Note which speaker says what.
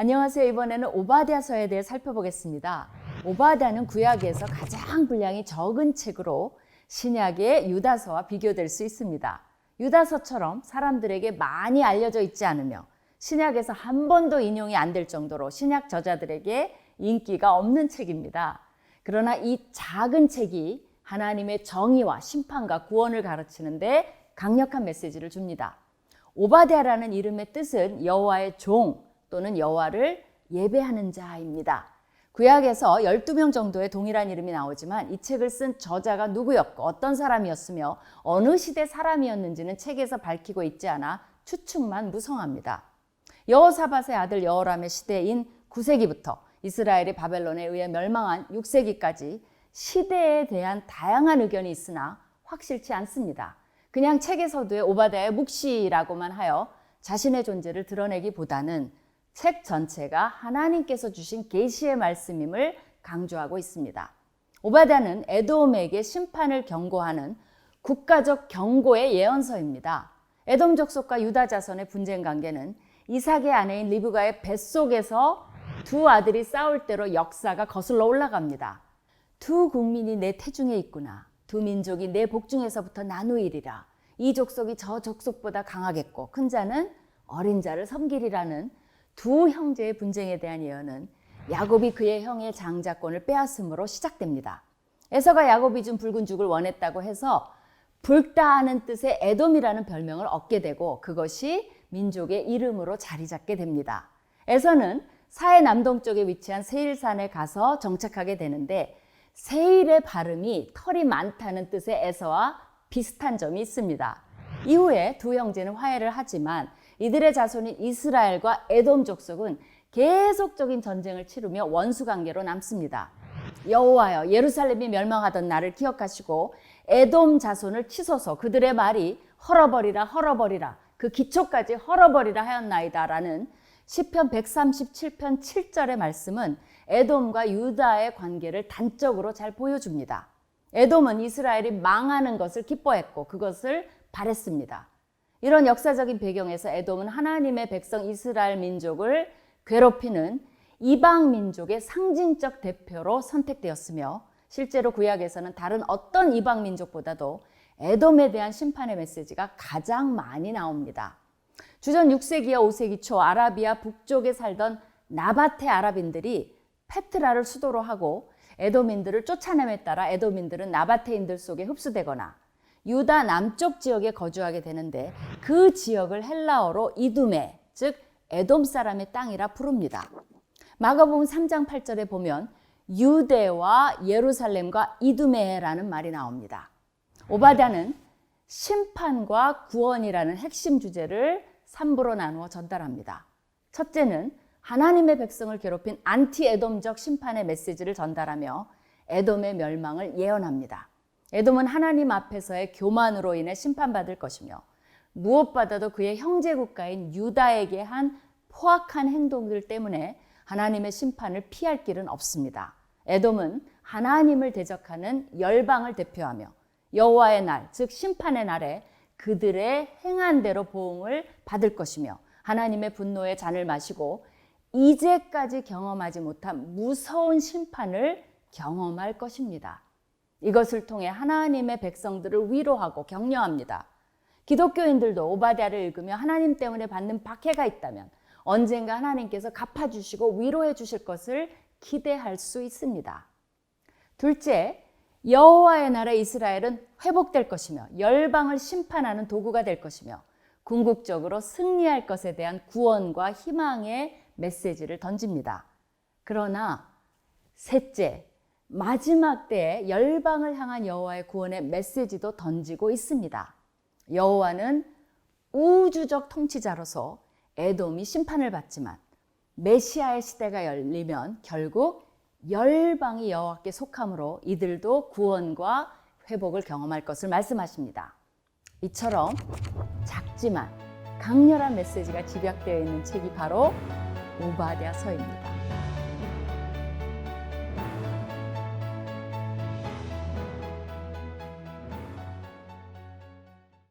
Speaker 1: 안녕하세요. 이번에는 오바댜서에 대해 살펴보겠습니다. 오바댜는 구약에서 가장 분량이 적은 책으로 신약의 유다서와 비교될 수 있습니다. 유다서처럼 사람들에게 많이 알려져 있지 않으며 신약에서 한 번도 인용이 안 될 정도로 신약 저자들에게 인기가 없는 책입니다. 그러나 이 작은 책이 하나님의 정의와 심판과 구원을 가르치는데 강력한 메시지를 줍니다. 오바댜라는 이름의 뜻은 여호와의 종 또는 여호와를 예배하는 자입니다. 구약에서 12명 정도의 동일한 이름이 나오지만 이 책을 쓴 저자가 누구였고 어떤 사람이었으며 어느 시대 사람이었는지는 책에서 밝히고 있지 않아 추측만 무성합니다. 여호사밧의 아들 여호람의 시대인 9세기부터 이스라엘이 바벨론에 의해 멸망한 6세기까지 시대에 대한 다양한 의견이 있으나 확실치 않습니다. 그냥 책의 서두에 오바댜의 묵시라고만 하여 자신의 존재를 드러내기보다는 책 전체가 하나님께서 주신 계시의 말씀임을 강조하고 있습니다. 오바댜는 에돔에게 심판을 경고하는 국가적 경고의 예언서입니다. 에돔 족속과 유다 자손의 분쟁 관계는 이삭의 아내인 리브가의 뱃속에서 두 아들이 싸울 때로 역사가 거슬러 올라갑니다. 두 국민이 내 태중에 있구나. 두 민족이 내 복중에서부터 나누이리라. 이 족속이 저 족속보다 강하겠고 큰 자는 어린 자를 섬기리라는 두 형제의 분쟁에 대한 예언은 야곱이 그의 형의 장자권을 빼앗음으로 시작됩니다. 에서가 야곱이 준 붉은 죽을 원했다고 해서 붉다는 뜻의 에돔이라는 별명을 얻게 되고 그것이 민족의 이름으로 자리 잡게 됩니다. 에서는 사해 남동쪽에 위치한 세일산에 가서 정착하게 되는데 세일의 발음이 털이 많다는 뜻의 에서와 비슷한 점이 있습니다. 이후에 두 형제는 화해를 하지만 이들의 자손인 이스라엘과 에돔 족속은 계속적인 전쟁을 치르며 원수관계로 남습니다. 여호와여 예루살렘이 멸망하던 날을 기억하시고 에돔 자손을 치소서 그들의 말이 헐어버리라 헐어버리라 그 기초까지 헐어버리라 하였나이다 라는 시편 137편 7절의 말씀은 에돔과 유다의 관계를 단적으로 잘 보여줍니다. 에돔은 이스라엘이 망하는 것을 기뻐했고 그것을 바랬습니다. 이런 역사적인 배경에서 에돔은 하나님의 백성 이스라엘 민족을 괴롭히는 이방 민족의 상징적 대표로 선택되었으며 실제로 구약에서는 다른 어떤 이방 민족보다도 에돔에 대한 심판의 메시지가 가장 많이 나옵니다. 주전 6세기와 5세기 초 아라비아 북쪽에 살던 나바테 아랍인들이 페트라를 수도로 하고 에돔인들을 쫓아냄에 따라 에돔인들은 나바테인들 속에 흡수되거나 유다 남쪽 지역에 거주하게 되는데 그 지역을 헬라어로 이두메, 즉 에돔 사람의 땅이라 부릅니다. 마가복음 3장 8절에 보면 유대와 예루살렘과 이두메라는 말이 나옵니다. 오바댜는 심판과 구원이라는 핵심 주제를 3부로 나누어 전달합니다. 첫째는 하나님의 백성을 괴롭힌 안티 에돔적 심판의 메시지를 전달하며 에돔의 멸망을 예언합니다. 에돔은 하나님 앞에서의 교만으로 인해 심판받을 것이며 무엇보다도 그의 형제 국가인 유다에게 한 포악한 행동들 때문에 하나님의 심판을 피할 길은 없습니다. 에돔은 하나님을 대적하는 열방을 대표하며 여호와의 날, 즉 심판의 날에 그들의 행한 대로 보응을 받을 것이며 하나님의 분노의 잔을 마시고 이제까지 경험하지 못한 무서운 심판을 경험할 것입니다. 이것을 통해 하나님의 백성들을 위로하고 격려합니다. 기독교인들도 오바댜를 읽으며 하나님 때문에 받는 박해가 있다면 언젠가 하나님께서 갚아주시고 위로해 주실 것을 기대할 수 있습니다. 둘째, 여호와의 나라 이스라엘은 회복될 것이며 열방을 심판하는 도구가 될 것이며 궁극적으로 승리할 것에 대한 구원과 희망의 메시지를 던집니다. 그러나 셋째, 마지막 때에 열방을 향한 여호와의 구원의 메시지도 던지고 있습니다. 여호와는 우주적 통치자로서 에돔이 심판을 받지만 메시아의 시대가 열리면 결국 열방이 여호와께 속함으로 이들도 구원과 회복을 경험할 것을 말씀하십니다. 이처럼 작지만 강렬한 메시지가 집약되어 있는 책이 바로 오바댜서입니다.